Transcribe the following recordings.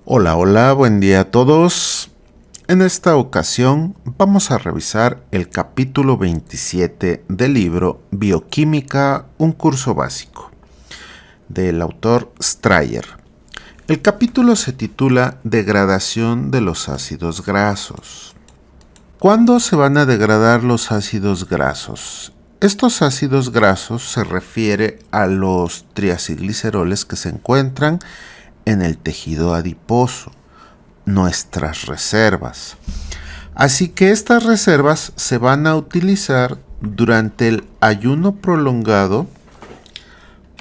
Hola, hola, buen día a todos. En esta ocasión vamos a revisar el capítulo 27 del libro Bioquímica, un curso básico, del autor Strayer. El capítulo se titula Degradación de los ácidos grasos. ¿Cuándo se van a degradar los ácidos grasos? Estos ácidos grasos se refiere a los triacilgliceroles que se encuentran en el tejido adiposo, nuestras reservas. Así que estas reservas se van a utilizar durante el ayuno prolongado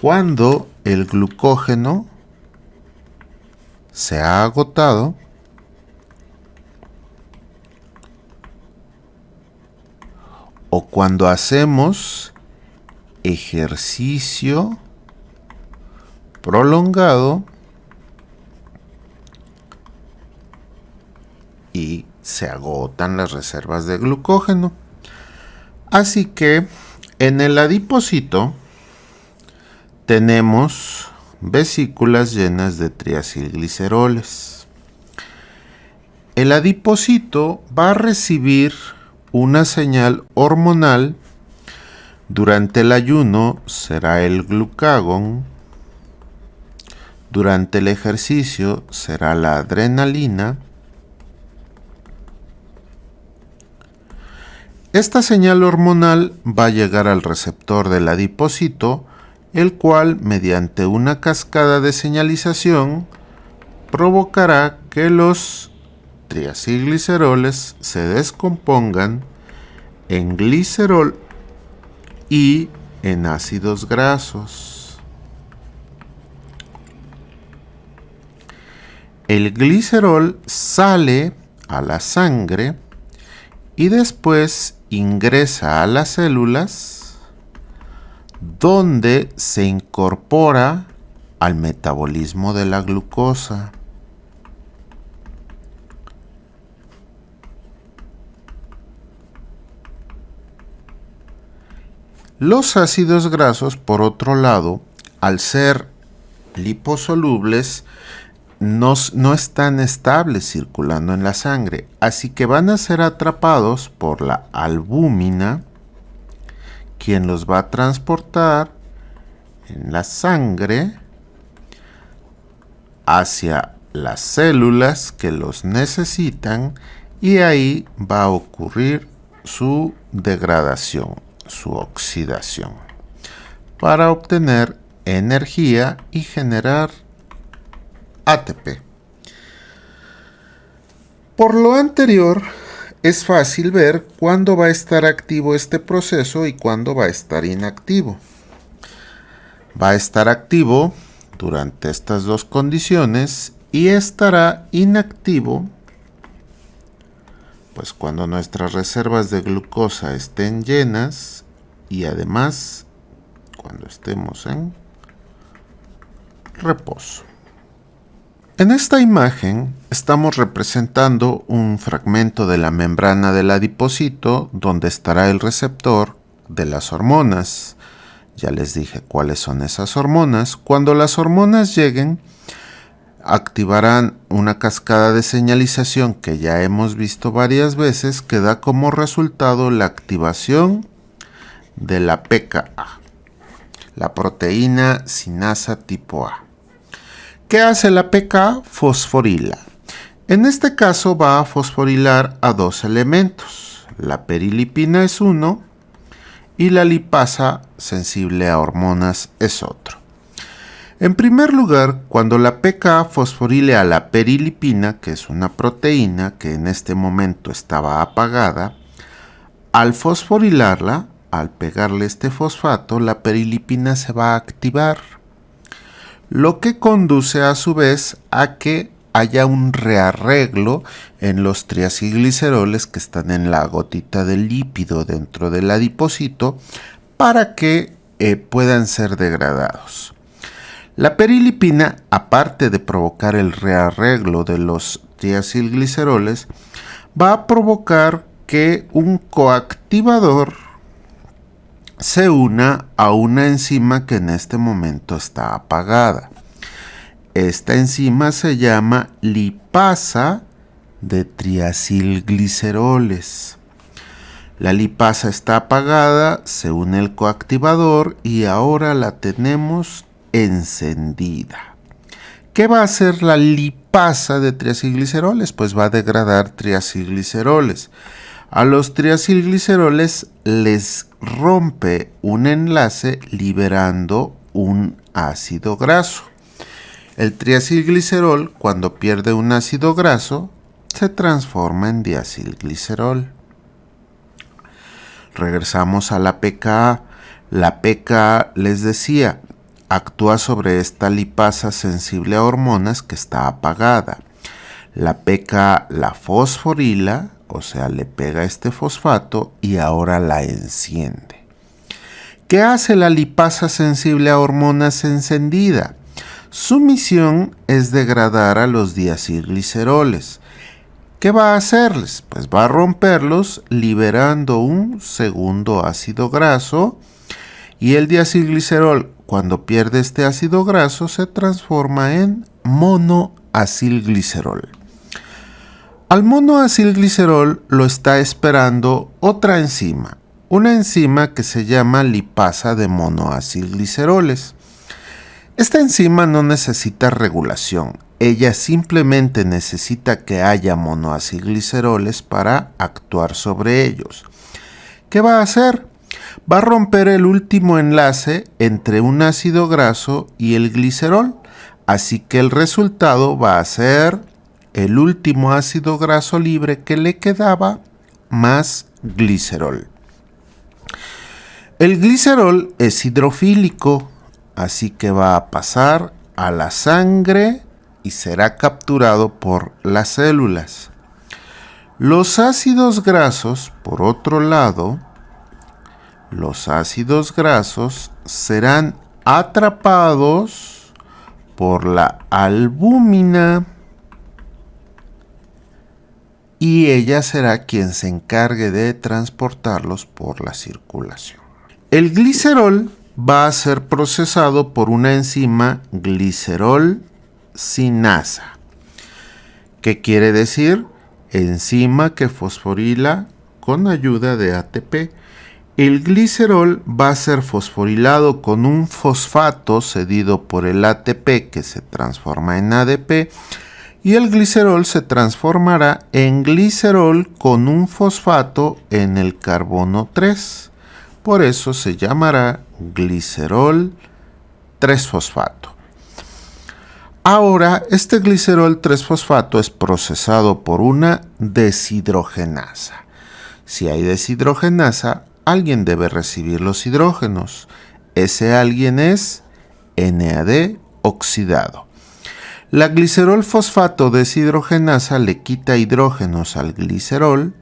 cuando el glucógeno se ha agotado o cuando hacemos ejercicio prolongado y se agotan las reservas de glucógeno. Así que en el adipocito tenemos vesículas llenas de triacilgliceroles. El adipocito va a recibir una señal hormonal. Durante el ayuno será el glucagón. Durante el ejercicio será la adrenalina. Esta señal hormonal va a llegar al receptor del adipocito, el cual, mediante una cascada de señalización, provocará que los triacilgliceroles se descompongan en glicerol y en ácidos grasos. El glicerol sale a la sangre y después ingresa a las células, donde se incorpora al metabolismo de la glucosa. Los ácidos grasos, por otro lado, al ser liposolubles, no están estables circulando en la sangre, así que van a ser atrapados por la albúmina, quien los va a transportar en la sangre hacia las células que los necesitan, y ahí va a ocurrir su degradación, su oxidación, para obtener energía y generar ATP. Por lo anterior, es fácil ver cuándo va a estar activo este proceso y cuándo va a estar inactivo. Va a estar activo durante estas dos condiciones y estará inactivo pues cuando nuestras reservas de glucosa estén llenas y además cuando estemos en reposo. En esta imagen estamos representando un fragmento de la membrana del adipocito donde estará el receptor de las hormonas. Ya les dije cuáles son esas hormonas. Cuando las hormonas lleguen, activarán una cascada de señalización que ya hemos visto varias veces, que da como resultado la activación de la pKa, la proteína sinasa tipo A. ¿Qué hace la pKa? Fosforila. En este caso va a fosforilar a dos elementos. La perilipina es uno y la lipasa sensible a hormonas es otro. En primer lugar, cuando la pKa fosforile a la perilipina, que es una proteína que en este momento estaba apagada, al fosforilarla, al pegarle este fosfato, la perilipina se va a activar, lo que conduce a su vez a que haya un rearreglo en los triacilgliceroles que están en la gotita del lípido dentro del adipocito para que puedan ser degradados. La perilipina, aparte de provocar el rearreglo de los triacilgliceroles, va a provocar que un coactivador se una a una enzima que en este momento está apagada. Esta enzima se llama lipasa de triacilgliceroles. La lipasa está apagada, se une el coactivador y ahora la tenemos encendida. ¿Qué va a hacer la lipasa de triacilgliceroles? Pues va a degradar triacilgliceroles. A los triacilgliceroles les rompe un enlace liberando un ácido graso. El triacilglicerol, cuando pierde un ácido graso, se transforma en diacilglicerol. Regresamos a la pKa. La pKa, les decía, actúa sobre esta lipasa sensible a hormonas que está apagada. La pKa la fosforila, o sea, le pega este fosfato y ahora la enciende. ¿Qué hace la lipasa sensible a hormonas encendida? Su misión es degradar a los diacilgliceroles. ¿Qué va a hacerles? Pues va a romperlos liberando un segundo ácido graso y el diacilglicerol, cuando pierde este ácido graso, se transforma en monoacilglicerol. Al monoacilglicerol lo está esperando otra enzima, una enzima que se llama lipasa de monoacilgliceroles. Esta enzima no necesita regulación, ella simplemente necesita que haya monoacilgliceroles para actuar sobre ellos. ¿Qué va a hacer? Va a romper el último enlace entre un ácido graso y el glicerol, así que el resultado va a ser el último ácido graso libre que le quedaba más glicerol. El glicerol es hidrofílico, así que va a pasar a la sangre y será capturado por las células. Los ácidos grasos, por otro lado, los ácidos grasos serán atrapados por la albúmina y ella será quien se encargue de transportarlos por la circulación. El glicerol va a ser procesado por una enzima glicerol sinasa. ¿Qué quiere decir? Enzima que fosforila con ayuda de ATP. El glicerol va a ser fosforilado con un fosfato cedido por el ATP que se transforma en ADP y el glicerol se transformará en glicerol con un fosfato en el carbono 3. Por eso se llamará glicerol 3-fosfato. Ahora, este glicerol 3-fosfato es procesado por una deshidrogenasa. Si hay deshidrogenasa, alguien debe recibir los hidrógenos. Ese alguien es NAD oxidado. La glicerol fosfato deshidrogenasa le quita hidrógenos al glicerol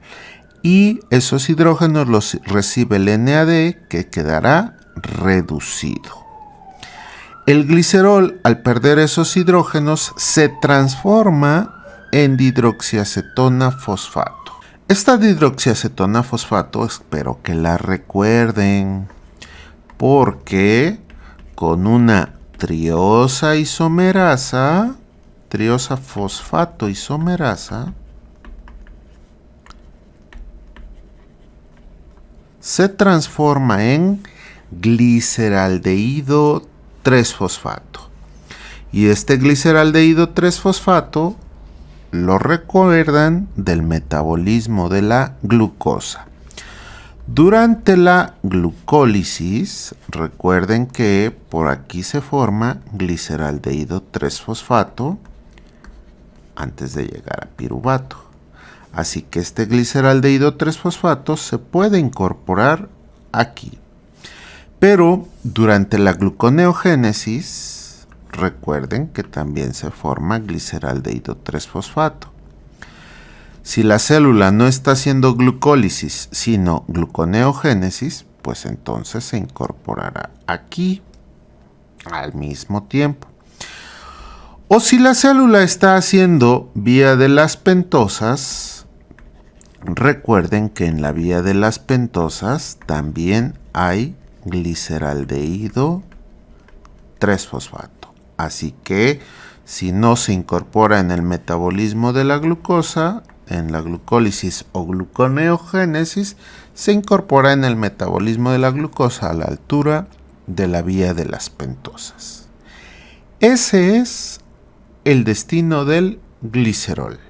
y esos hidrógenos los recibe el NAD que quedará reducido. El glicerol, al perder esos hidrógenos, se transforma en dihidroxiacetona fosfato. Esta dihidroxiacetona fosfato espero que la recuerden porque con una triosa fosfato isomerasa, se transforma en gliceraldehído 3-fosfato. Y este gliceraldehído 3-fosfato lo recuerdan del metabolismo de la glucosa. Durante la glucólisis, recuerden que por aquí se forma gliceraldehído 3-fosfato antes de llegar a piruvato. Así que este gliceraldehído 3-fosfato se puede incorporar aquí. Pero durante la gluconeogénesis, recuerden que también se forma gliceraldehído 3-fosfato. Si la célula no está haciendo glucólisis, sino gluconeogénesis, pues entonces se incorporará aquí al mismo tiempo. O si la célula está haciendo vía de las pentosas, Recuerden que en la vía de las pentosas también hay gliceraldehído 3-fosfato. Así que si no se incorpora en el metabolismo de la glucosa, en la glucólisis o gluconeogénesis, se incorpora en el metabolismo de la glucosa a la altura de la vía de las pentosas. Ese es el destino del glicerol.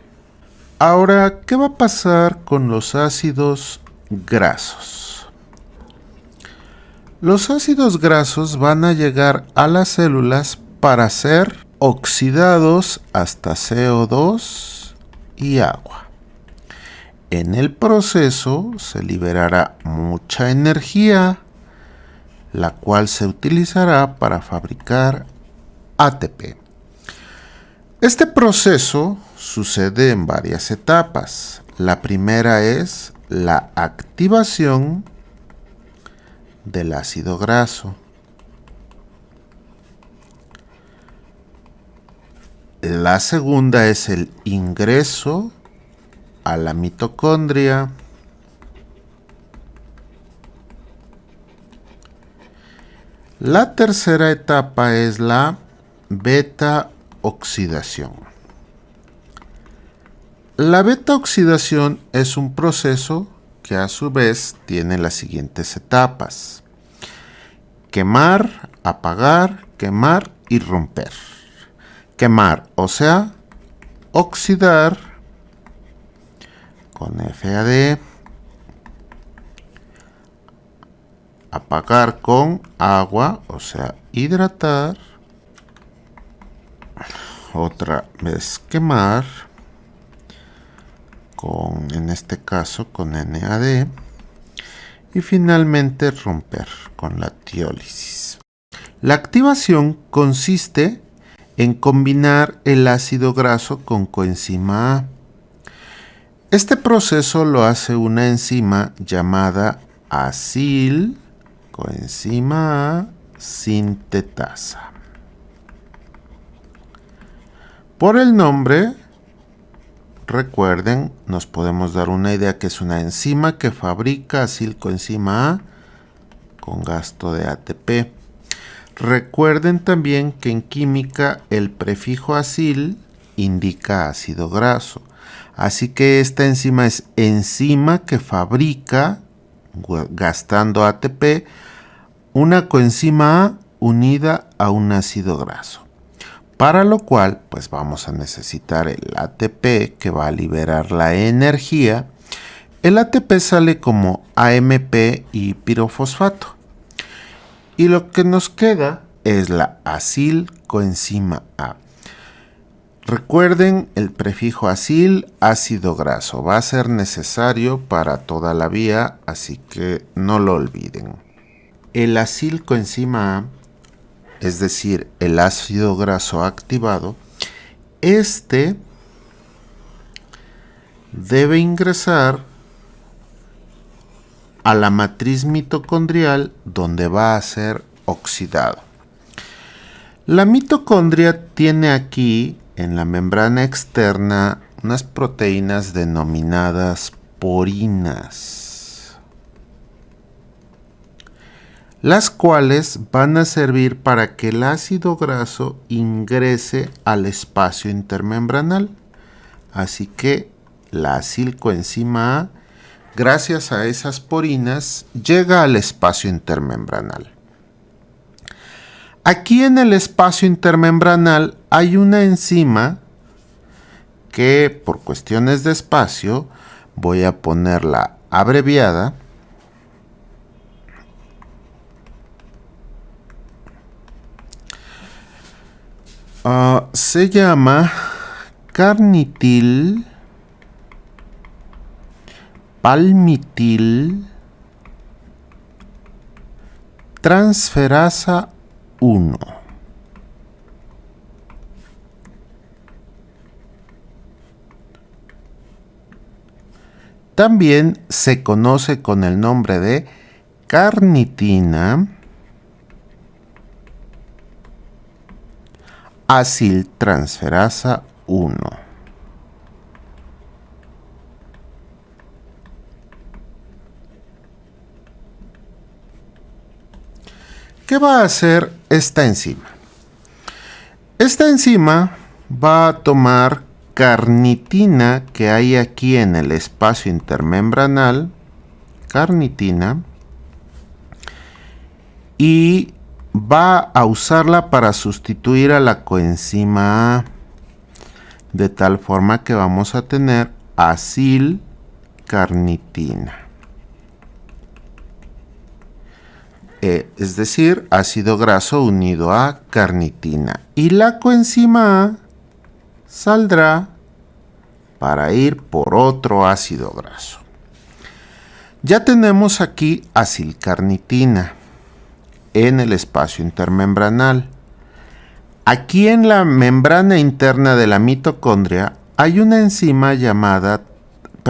Ahora, ¿qué va a pasar con los ácidos grasos? Los ácidos grasos van a llegar a las células para ser oxidados hasta CO2 y agua. En el proceso se liberará mucha energía, la cual se utilizará para fabricar ATP. Este proceso sucede en varias etapas. La primera es la activación del ácido graso. La segunda es el ingreso a la mitocondria. La tercera etapa es la beta-oxidación. La beta-oxidación es un proceso que a su vez tiene las siguientes etapas: quemar, apagar, quemar y romper. Quemar, o sea, oxidar con FAD, apagar con agua, o sea, hidratar, otra vez quemar, en este caso con NAD, y finalmente romper con la tiólisis. La activación consiste en combinar el ácido graso con coenzima A. Este proceso lo hace una enzima llamada acilcoenzima A sintetasa. Por el nombre, recuerden, nos podemos dar una idea que es una enzima que fabrica acilcoenzima A con gasto de ATP. Recuerden también que en química el prefijo acil indica ácido graso. Así que esta enzima es enzima que fabrica, gastando ATP, una coenzima A unida a un ácido graso. Para lo cual, pues vamos a necesitar el ATP que va a liberar la energía. El ATP sale como AMP y pirofosfato. Y lo que nos queda es la acilcoenzima A. Recuerden el prefijo acil, ácido graso. Va a ser necesario para toda la vía, así que no lo olviden. El acilcoenzima A, es decir, el ácido graso activado, este debe ingresar a la matriz mitocondrial donde va a ser oxidado. La mitocondria tiene aquí en la membrana externa unas proteínas denominadas porinas, las cuales van a servir para que el ácido graso ingrese al espacio intermembranal. Así que la acilcoenzima A, gracias a esas porinas, llega al espacio intermembranal. Aquí en el espacio intermembranal hay una enzima que, por cuestiones de espacio, voy a ponerla abreviada. Se llama carnitil palmitil transferasa 1. También se conoce con el nombre de carnitina aciltransferasa 1. ¿Qué va a hacer esta enzima? Esta enzima va a tomar carnitina que hay aquí en el espacio intermembranal, carnitina, y va a usarla para sustituir a la coenzima A, de tal forma que vamos a tener acilcarnitina. Es decir, ácido graso unido a carnitina. Y la coenzima A saldrá para ir por otro ácido graso. Ya tenemos aquí acilcarnitina en el espacio intermembranal. Aquí en la membrana interna de la mitocondria hay una enzima llamada,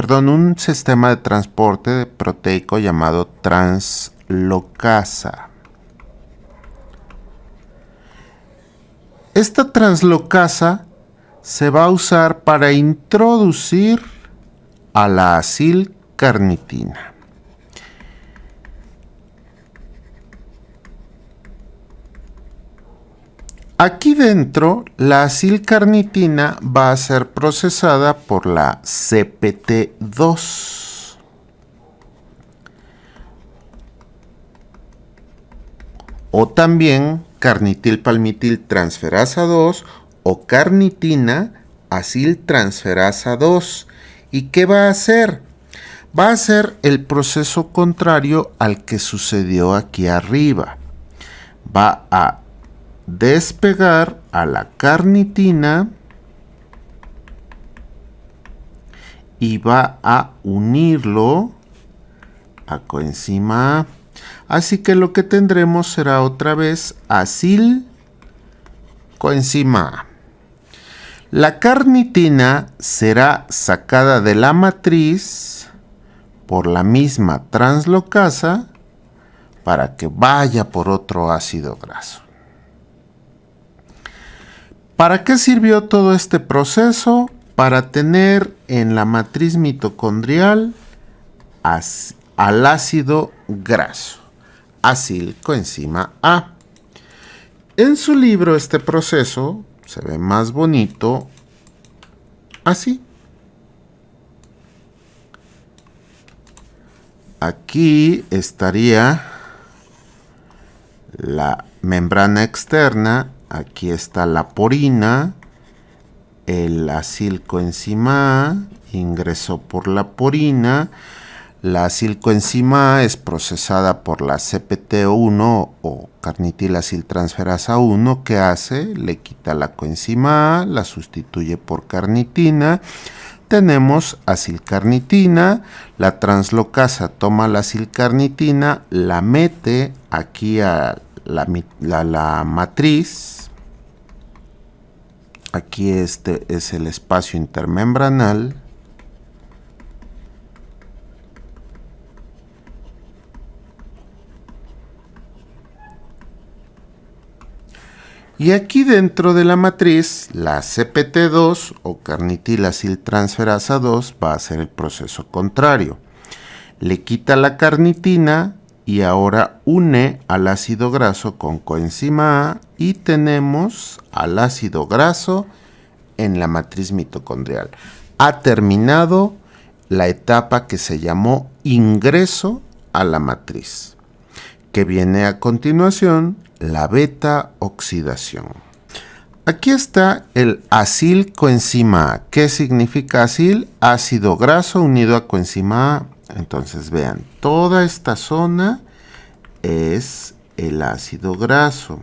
un sistema de transporte proteico llamado translocasa. Esta translocasa se va a usar para introducir a la acilcarnitina. Aquí dentro, la acilcarnitina va a ser procesada por la CPT2. O también carnitil-palmitil-transferasa 2 o carnitina aciltransferasa 2. ¿Y qué va a hacer? Va a hacer el proceso contrario al que sucedió aquí arriba. Va a despegar a la carnitina y va a unirlo a coenzima A. Así que lo que tendremos será otra vez acilcoenzima A. La carnitina será sacada de la matriz por la misma translocasa para que vaya por otro ácido graso. ¿Para qué sirvió todo este proceso? Para tener en la matriz mitocondrial al ácido graso, acilcoenzima A. En su libro este proceso se ve más bonito así. Aquí estaría la membrana externa. Aquí está la porina, el acilcoenzima A ingresó por la porina, la acilcoenzima A es procesada por la CPT1 o carnitil-aciltransferasa 1, ¿qué hace? Le quita la coenzima A, la sustituye por carnitina, tenemos acilcarnitina, la translocasa toma la acilcarnitina, la mete aquí a la matriz. Aquí este es el espacio intermembranal. Y aquí dentro de la matriz, la CPT2 o carnitil-aciltransferasa 2 va a hacer el proceso contrario. Le quita la carnitina y ahora une al ácido graso con coenzima A y tenemos al ácido graso en la matriz mitocondrial. Ha terminado la etapa que se llamó ingreso a la matriz, que viene a continuación la beta oxidación. Aquí está el acilcoenzima A. ¿Qué significa acil? Ácido graso unido a coenzima A. Entonces vean, toda esta zona es el ácido graso.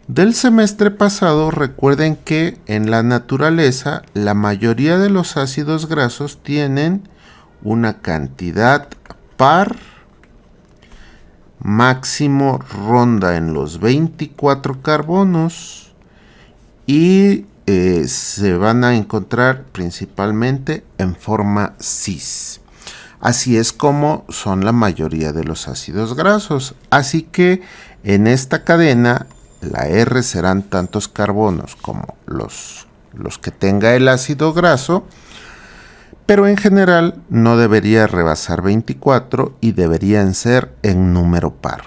Del semestre pasado recuerden que en la naturaleza la mayoría de los ácidos grasos tienen una cantidad par, máximo ronda en los 24 carbonos y se van a encontrar principalmente en forma cis. Así es como son la mayoría de los ácidos grasos. Así que en esta cadena la R serán tantos carbonos como los que tenga el ácido graso, pero en general no debería rebasar 24 y deberían ser en número par.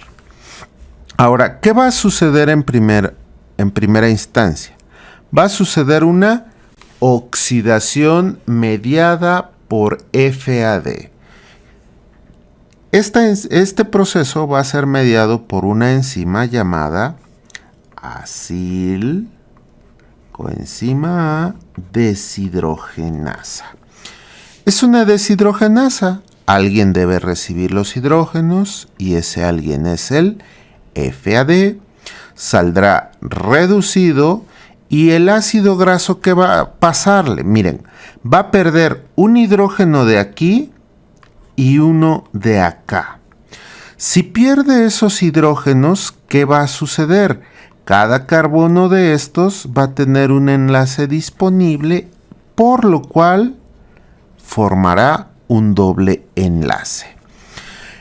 Ahora, ¿qué va a suceder en primera instancia? Va a suceder una oxidación mediada por FAD. Este proceso va a ser mediado por una enzima llamada acil coenzima A deshidrogenasa. Es una deshidrogenasa. Alguien debe recibir los hidrógenos y ese alguien es el FAD. Saldrá reducido y el ácido graso que va a pasarle, miren, va a perder un hidrógeno de aquí y uno de acá. Si pierde esos hidrógenos, ¿qué va a suceder? Cada carbono de estos va a tener un enlace disponible, por lo cual formará un doble enlace.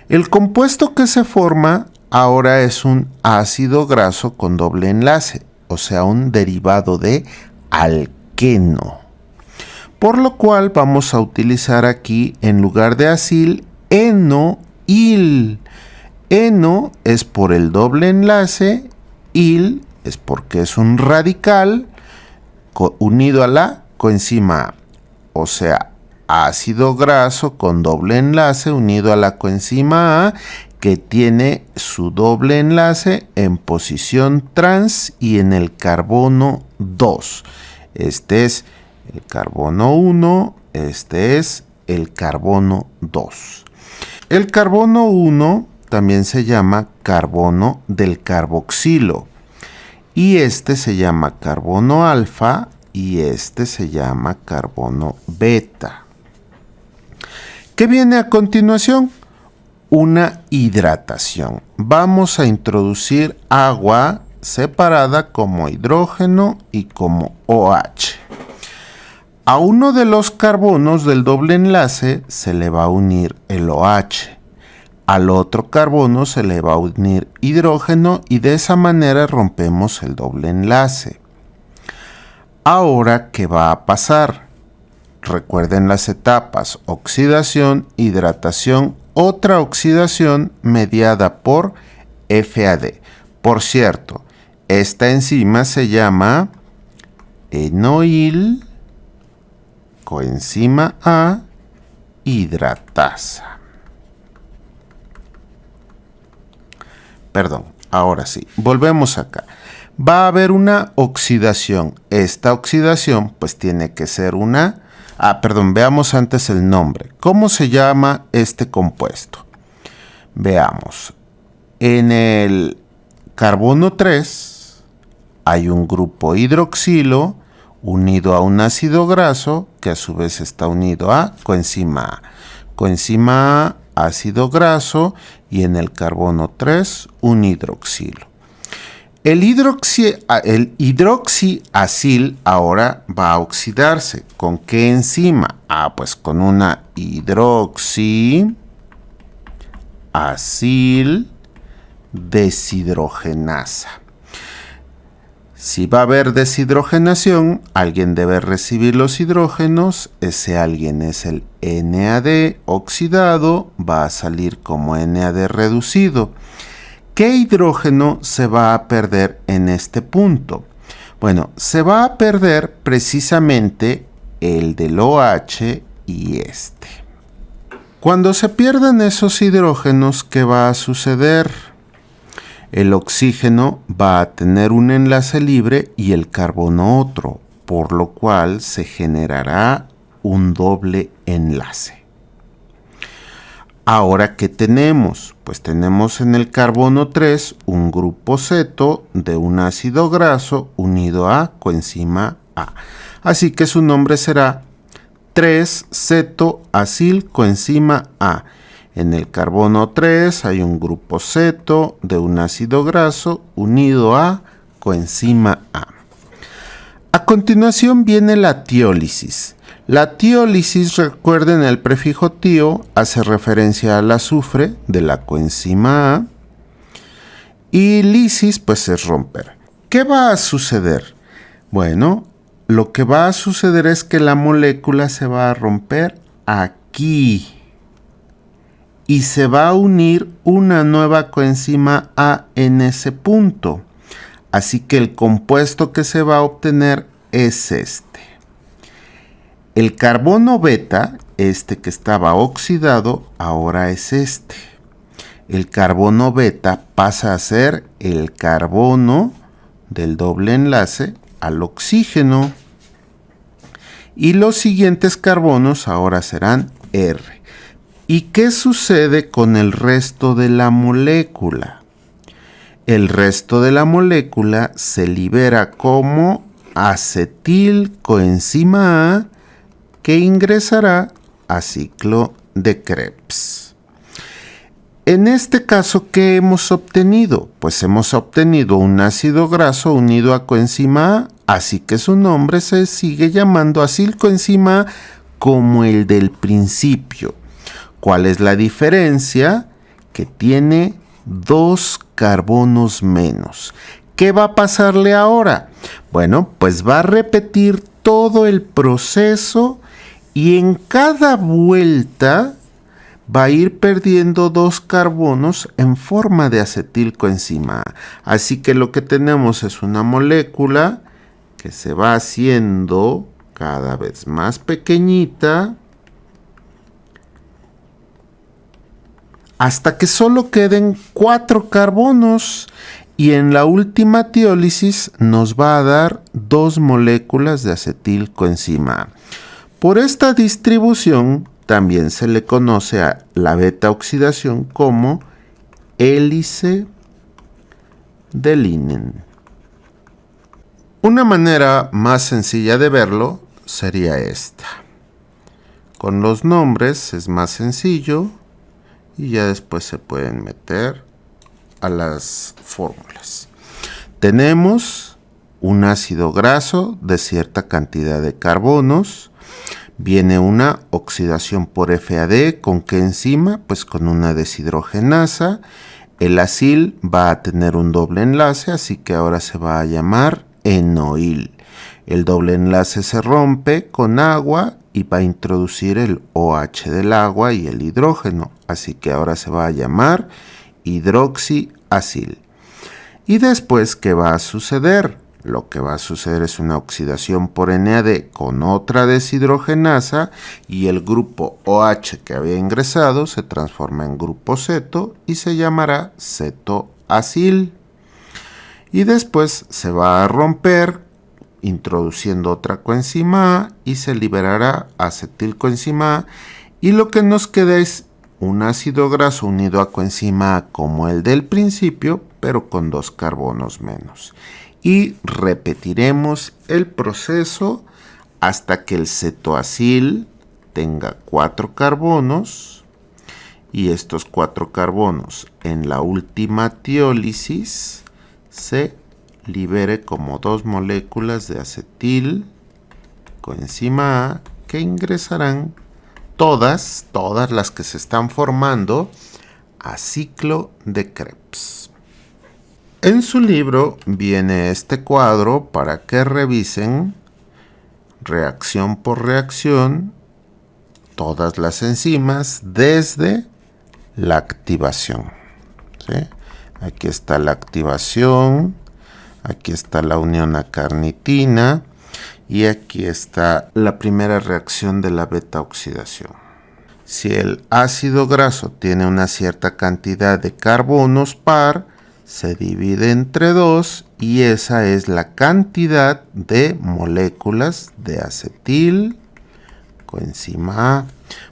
El compuesto que se forma ahora es un ácido graso con doble enlace, o sea, un derivado de alqueno. Por lo cual vamos a utilizar aquí, en lugar de acil, eno-il. Eno es por el doble enlace, il es porque es un radical unido a la coenzima A. O sea, ácido graso con doble enlace unido a la coenzima A, que tiene su doble enlace en posición trans y en el carbono 2. Este es el carbono 1, este es el carbono 2. El carbono 1 también se llama carbono del carboxilo y este se llama carbono alfa y este se llama carbono beta. ¿Qué viene a continuación? Una hidratación. Vamos a introducir agua separada como hidrógeno y como OH. A uno de los carbonos del doble enlace se le va a unir el OH. Al otro carbono se le va a unir hidrógeno y de esa manera rompemos el doble enlace. Ahora, ¿qué va a pasar? Recuerden las etapas: oxidación, hidratación, otra oxidación mediada por FAD. Por cierto, esta enzima se llama enoil coenzima A hidratasa. Perdón, ahora sí, volvemos acá. Va a haber una oxidación. Esta oxidación pues tiene que ser una... veamos antes el nombre. ¿Cómo se llama este compuesto? Veamos. En el carbono 3 hay un grupo hidroxilo unido a un ácido graso que a su vez está unido a coenzima A. Coenzima A, ácido graso, y en el carbono 3 un hidroxilo. El hidroxiacil ahora va a oxidarse. ¿Con qué enzima? Pues con una hidroxiacil deshidrogenasa. Si va a haber deshidrogenación, alguien debe recibir los hidrógenos. Ese alguien es el NAD oxidado, va a salir como NAD reducido. ¿Qué hidrógeno se va a perder en este punto? Bueno, se va a perder precisamente el del OH y este. Cuando se pierden esos hidrógenos, ¿qué va a suceder? El oxígeno va a tener un enlace libre y el carbono otro, por lo cual se generará un doble enlace. Ahora, ¿qué tenemos? Pues tenemos en el carbono 3 un grupo ceto de un ácido graso unido a coenzima A. Así que su nombre será 3-cetoacil coenzima A. En el carbono 3 hay un grupo ceto de un ácido graso unido a coenzima A. A continuación viene la tiólisis. La tiólisis, recuerden, el prefijo tio hace referencia al azufre de la coenzima A. Y lisis, pues es romper. ¿Qué va a suceder? Bueno, lo que va a suceder es que la molécula se va a romper aquí. y se va a unir una nueva coenzima A en ese punto. Así que el compuesto que se va a obtener es este. El carbono beta, este que estaba oxidado, ahora es este. El carbono beta pasa a ser el carbono del doble enlace al oxígeno. Y los siguientes carbonos ahora serán R. ¿Y qué sucede con el resto de la molécula? El resto de la molécula se libera como acetilcoenzima A, que ingresará a ciclo de Krebs. En este caso, ¿qué hemos obtenido? Pues hemos obtenido un ácido graso unido a coenzima A, así que su nombre se sigue llamando acilcoenzima A como el del principio. ¿Cuál es la diferencia? Que tiene 2 carbonos menos. ¿Qué va a pasarle ahora? Bueno, pues va a repetir todo el proceso y en cada vuelta va a ir perdiendo 2 carbonos en forma de acetilcoenzima A. Así que lo que tenemos es una molécula que se va haciendo cada vez más pequeñita hasta que solo queden 4 carbonos y en la última tiólisis nos va a dar 2 moléculas de acetilcoenzima A. Por esta distribución también se le conoce a la beta oxidación como hélice de Linen. Una manera más sencilla de verlo sería esta. Con los nombres es más sencillo y ya después se pueden meter a las fórmulas. Tenemos un ácido graso de cierta cantidad de carbonos. Viene una oxidación por FAD, ¿con qué enzima? Pues con una deshidrogenasa. El acil va a tener un doble enlace, así que ahora se va a llamar enoil. El doble enlace se rompe con agua y va a introducir el OH del agua y el hidrógeno, así que ahora se va a llamar hidroxiacil. Y después, ¿qué va a suceder? Lo que va a suceder es una oxidación por NAD con otra deshidrogenasa y el grupo OH que había ingresado se transforma en grupo ceto y se llamará cetoacil. Y después se va a romper introduciendo otra coenzima A y se liberará acetilcoenzima A y lo que nos queda es un ácido graso unido a coenzima A como el del principio, pero con 2 carbonos menos. Y repetiremos el proceso hasta que el cetoacil tenga 4 carbonos y estos 4 carbonos en la última tiólisis se libere como 2 moléculas de acetilcoenzima A que ingresarán todas las que se están formando a ciclo de Krebs. En su libro viene este cuadro para que revisen reacción por reacción todas las enzimas desde la activación. ¿Sí? Aquí está la activación, aquí está la unión a carnitina y aquí está la primera reacción de la beta oxidación. Si el ácido graso tiene una cierta cantidad de carbonos par, se divide entre 2 y esa es la cantidad de moléculas de acetilcoenzima A.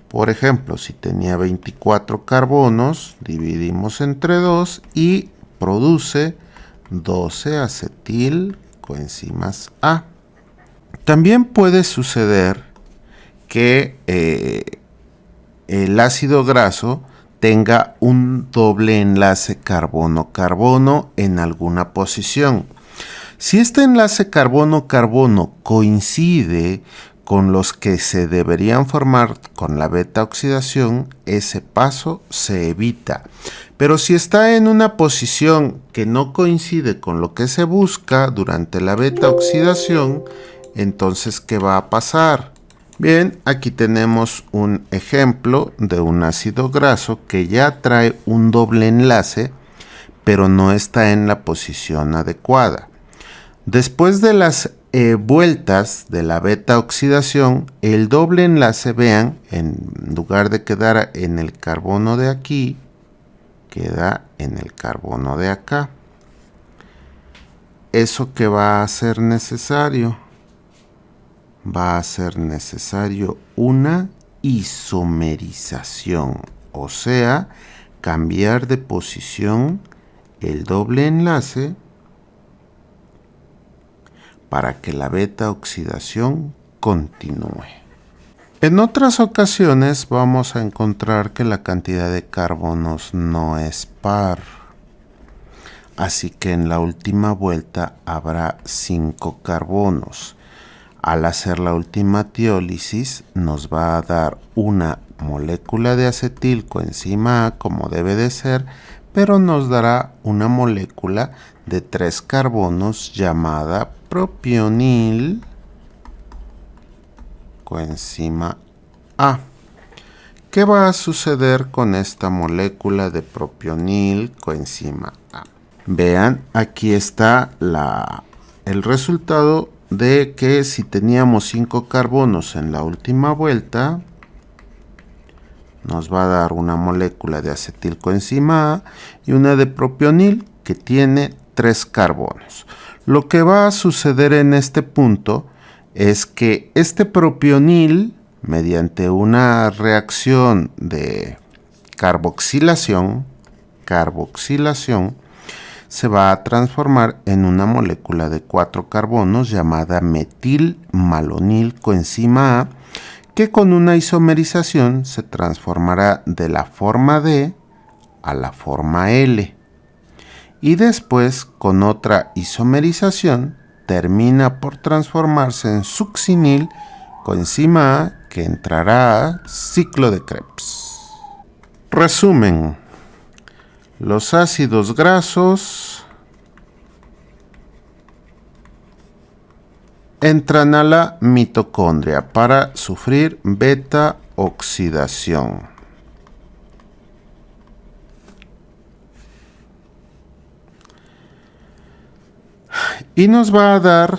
Por ejemplo, si tenía 24 carbonos, dividimos entre 2 y produce 12 acetilcoenzimas A. También puede suceder que el ácido graso tenga un doble enlace carbono-carbono en alguna posición. Si este enlace carbono-carbono coincide con los que se deberían formar con la beta oxidación, ese paso se evita. Pero si está en una posición que no coincide con lo que se busca durante la beta oxidación, entonces ¿qué va a pasar? Bien, aquí tenemos un ejemplo de un ácido graso que ya trae un doble enlace, pero no está en la posición adecuada. Después de las vueltas de la beta oxidación, el doble enlace, vean, en lugar de quedar en el carbono de aquí, queda en el carbono de acá. ¿Eso qué va a ser necesario? Va a ser necesario una isomerización, o sea, cambiar de posición el doble enlace para que la beta oxidación continúe. En otras ocasiones vamos a encontrar que la cantidad de carbonos no es par. Así que en la última vuelta habrá 5 carbonos. Al hacer la última tiólisis nos va a dar una molécula de acetilcoenzima A como debe de ser, pero nos dará una molécula de 3 carbonos llamada propionil coenzima A. ¿Qué va a suceder con esta molécula de propionil coenzima A? Vean, aquí está el resultado de que si teníamos 5 carbonos en la última vuelta, nos va a dar una molécula de acetilcoenzima A y una de propionil que tiene 3 carbonos. Lo que va a suceder en este punto es que este propionil, mediante una reacción de carboxilación, se va a transformar en una molécula de 4 carbonos llamada metilmalonil coenzima A, que con una isomerización se transformará de la forma D a la forma L. Y después, con otra isomerización, termina por transformarse en succinil coenzima A, que entrará a ciclo de Krebs. Resumen. Los ácidos grasos entran a la mitocondria para sufrir beta oxidación. Y nos va a dar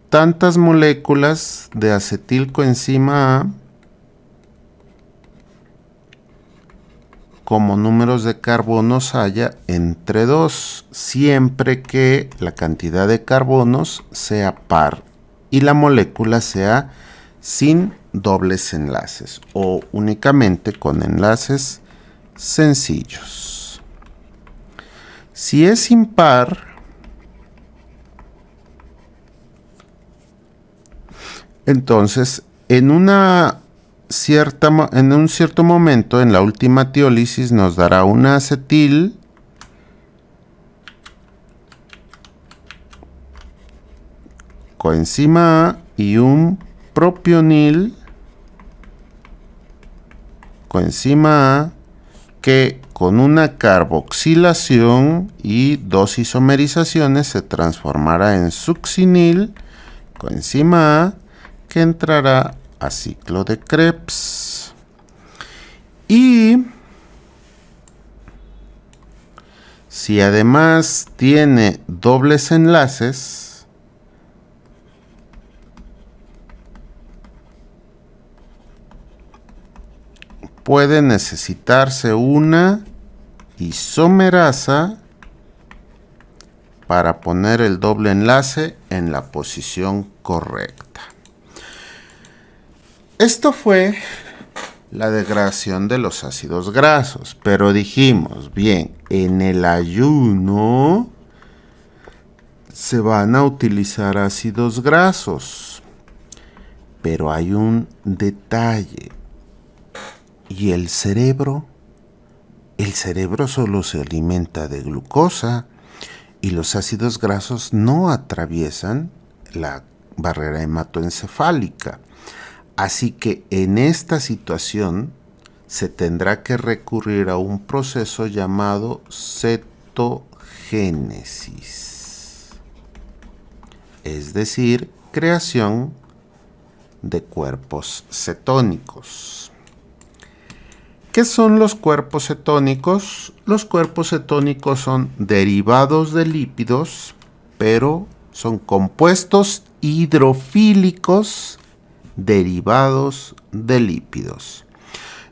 tantas moléculas de acetilcoenzima A como números de carbonos haya entre 2, siempre que la cantidad de carbonos sea par y la molécula sea sin dobles enlaces o únicamente con enlaces sencillos. Si es impar, entonces en un cierto momento, en la última tiólisis, nos dará una acetil coenzima A y un propionil coenzima A que con una carboxilación y 2 isomerizaciones se transformará en succinil coenzima A, que entrará a ciclo de Krebs. Y si además tiene dobles enlaces, puede necesitarse una isomerasa para poner el doble enlace en la posición correcta. Esto fue la degradación de los ácidos grasos, pero dijimos, bien, en el ayuno se van a utilizar ácidos grasos, pero hay un detalle. ¿Y el cerebro? El cerebro solo se alimenta de glucosa y los ácidos grasos no atraviesan la barrera hematoencefálica. Así que en esta situación se tendrá que recurrir a un proceso llamado cetogénesis, es decir, creación de cuerpos cetónicos. ¿Qué son los cuerpos cetónicos? Los cuerpos cetónicos son derivados de lípidos, pero son compuestos hidrofílicos derivados de lípidos.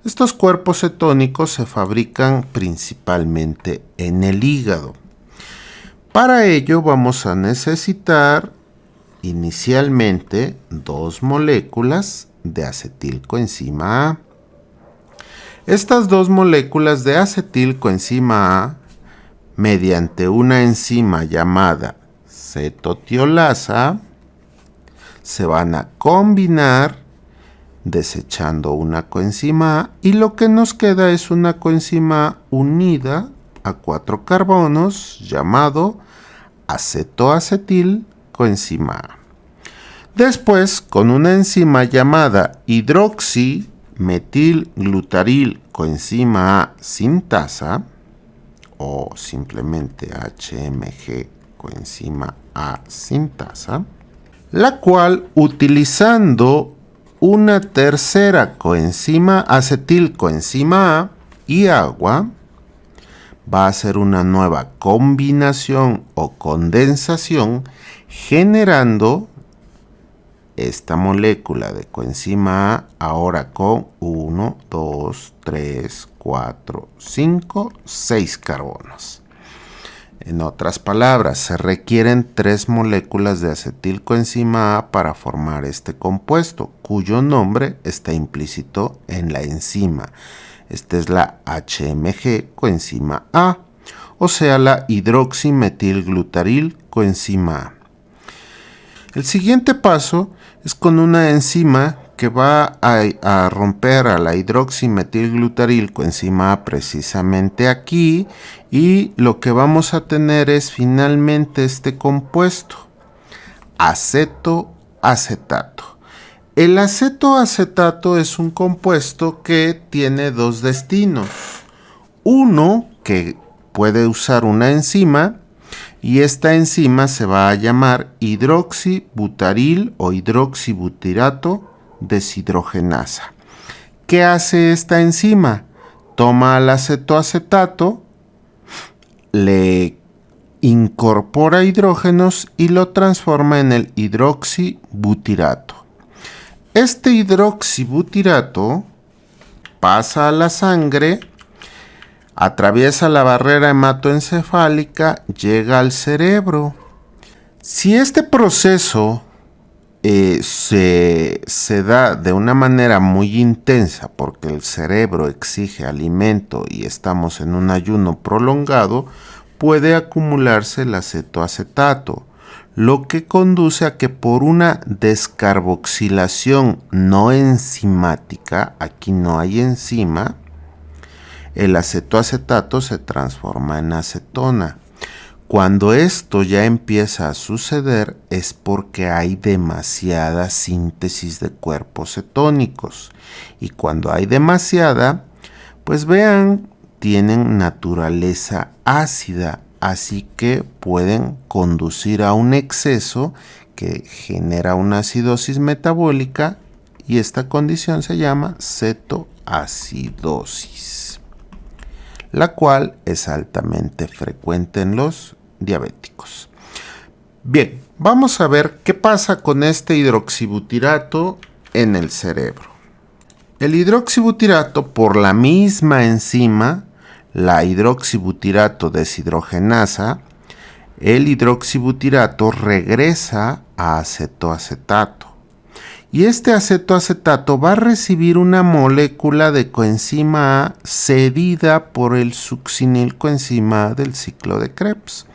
Estos cuerpos cetónicos se fabrican principalmente en el hígado. Para ello vamos a necesitar inicialmente 2 moléculas de acetilcoenzima A. Estas 2 moléculas de acetilcoenzima A, mediante una enzima llamada cetotiolasa, se van a combinar desechando una coenzima A y lo que nos queda es una coenzima A unida a 4 carbonos llamado acetoacetilcoenzima A. Después, con una enzima llamada hidroximetilglutarilcoenzima A sintasa, o simplemente HMG coenzima A sintasa, la cual, utilizando una tercera coenzima acetilcoenzima A y agua, va a hacer una nueva combinación o condensación, generando esta molécula de coenzima A ahora con 1, 2, 3, 4, 5, 6 carbonos. En otras palabras, se requieren 3 moléculas de acetilcoenzima A para formar este compuesto, cuyo nombre está implícito en la enzima. Esta es la HMG coenzima A, o sea, la hidroximetilglutarilcoenzima A. El siguiente paso es con una enzima que va a romper a la hidroximetilglutarilcoenzima A precisamente aquí, y lo que vamos a tener es finalmente este compuesto, acetoacetato. El acetoacetato es un compuesto que tiene 2 destinos. Uno, que puede usar una enzima, y esta enzima se va a llamar hidroxibutaril o hidroxibutirato deshidrogenasa. ¿Qué hace esta enzima? Toma al acetoacetato, le incorpora hidrógenos y lo transforma en el hidroxibutirato. Este hidroxibutirato pasa a la sangre, atraviesa la barrera hematoencefálica, llega al cerebro. Si este proceso se da de una manera muy intensa porque el cerebro exige alimento y estamos en un ayuno prolongado, puede acumularse el acetoacetato, lo que conduce a que por una descarboxilación no enzimática, aquí no hay enzima, el acetoacetato se transforma en acetona. Cuando esto ya empieza a suceder es porque hay demasiada síntesis de cuerpos cetónicos. Y cuando hay demasiada, pues vean, tienen naturaleza ácida, así que pueden conducir a un exceso que genera una acidosis metabólica, y esta condición se llama cetoacidosis, la cual es altamente frecuente en los diabéticos. Bien, vamos a ver qué pasa con este hidroxibutirato en el cerebro. El hidroxibutirato, por la misma enzima, la hidroxibutirato deshidrogenasa, el hidroxibutirato regresa a acetoacetato. Y este acetoacetato va a recibir una molécula de coenzima A cedida por el succinilcoenzima A del ciclo de Krebs.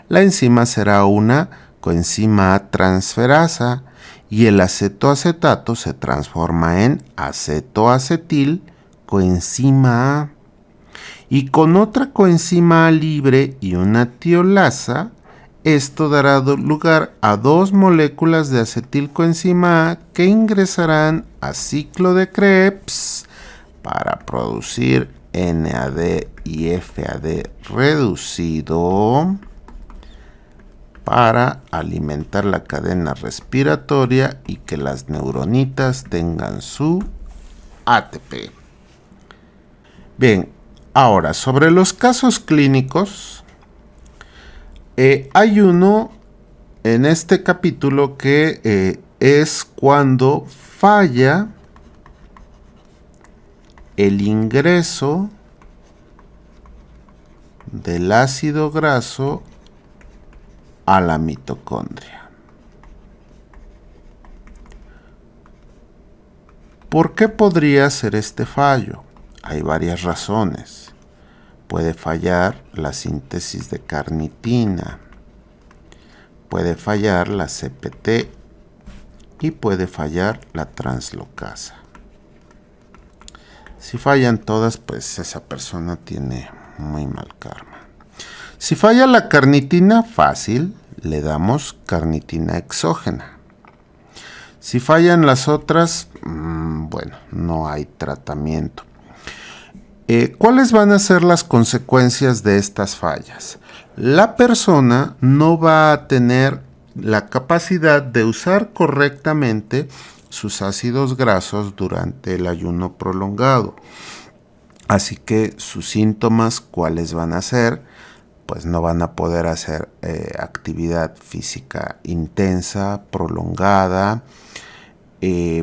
La enzima será una coenzima A transferasa y el acetoacetato se transforma en acetoacetilcoenzima A. Y con otra coenzima A libre y una tiolasa, esto dará lugar a 2 moléculas de acetilcoenzima A que ingresarán a ciclo de Krebs para producir NAD y FAD reducido para alimentar la cadena respiratoria y que las neuronitas tengan su ATP. Bien, ahora sobre los casos clínicos, hay uno en este capítulo que es cuando falla el ingreso del ácido graso a la mitocondria. ¿Por qué podría ser este fallo? Hay varias razones. Puede fallar la síntesis de carnitina, puede fallar la CPT y puede fallar la translocasa. Si fallan todas, pues esa persona tiene muy mal karma. Si falla la carnitina, fácil, le damos carnitina exógena. Si fallan las otras, bueno, no hay tratamiento. ¿Cuáles van a ser las consecuencias de estas fallas? La persona no va a tener la capacidad de usar correctamente sus ácidos grasos durante el ayuno prolongado. Así que sus síntomas, ¿cuáles van a ser? Pues no van a poder hacer actividad física intensa, prolongada,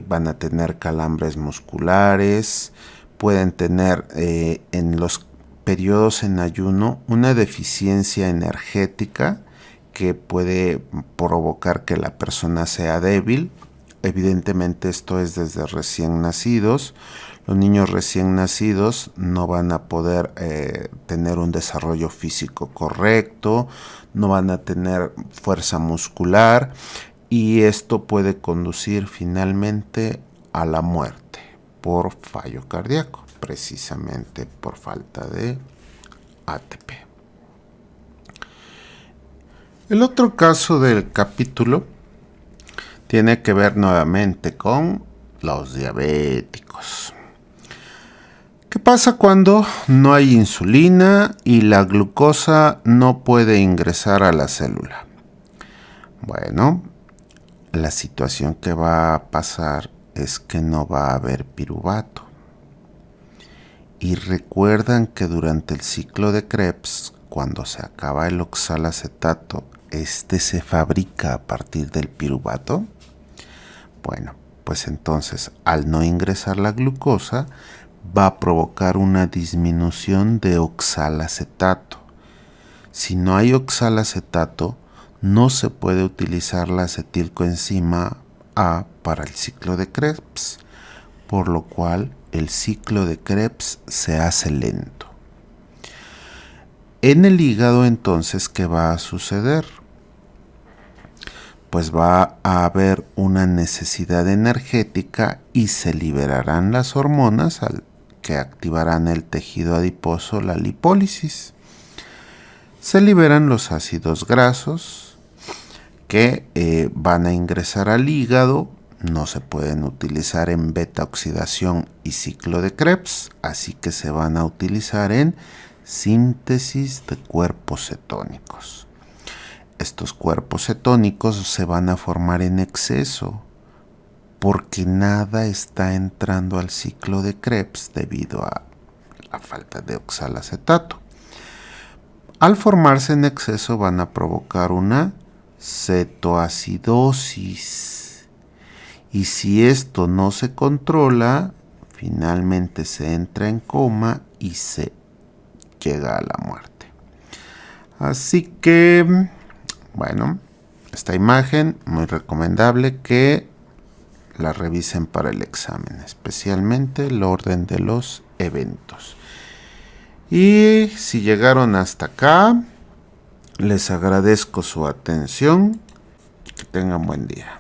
van a tener calambres musculares, pueden tener en los periodos en ayuno una deficiencia energética que puede provocar que la persona sea débil. Evidentemente esto es desde recién nacidos. Los niños recién nacidos no van a poder tener un desarrollo físico correcto, no van a tener fuerza muscular y esto puede conducir finalmente a la muerte por fallo cardíaco, precisamente por falta de ATP. El otro caso del capítulo tiene que ver nuevamente con los diabéticos. ¿Qué pasa cuando no hay insulina y la glucosa no puede ingresar a la célula? Bueno, la situación que va a pasar es que no va a haber piruvato. Y recuerdan que durante el ciclo de Krebs, cuando se acaba el oxalacetato, este se fabrica a partir del piruvato. Bueno, pues entonces al no ingresar la glucosa va a provocar una disminución de oxalacetato. Si no hay oxalacetato, no se puede utilizar la acetilcoenzima A para el ciclo de Krebs, por lo cual el ciclo de Krebs se hace lento. En el hígado entonces, ¿qué va a suceder? Pues va a haber una necesidad energética y se liberarán las hormonas que activarán el tejido adiposo, la lipólisis. Se liberan los ácidos grasos que van a ingresar al hígado, no se pueden utilizar en beta oxidación y ciclo de Krebs, así que se van a utilizar en síntesis de cuerpos cetónicos. Estos cuerpos cetónicos se van a formar en exceso porque nada está entrando al ciclo de Krebs debido a la falta de oxalacetato. Al formarse en exceso van a provocar una cetoacidosis. Y si esto no se controla, finalmente se entra en coma y se llega a la muerte. Así que, bueno, esta imagen muy recomendable que la revisen para el examen, especialmente el orden de los eventos. Y si llegaron hasta acá, les agradezco su atención. Que tengan buen día.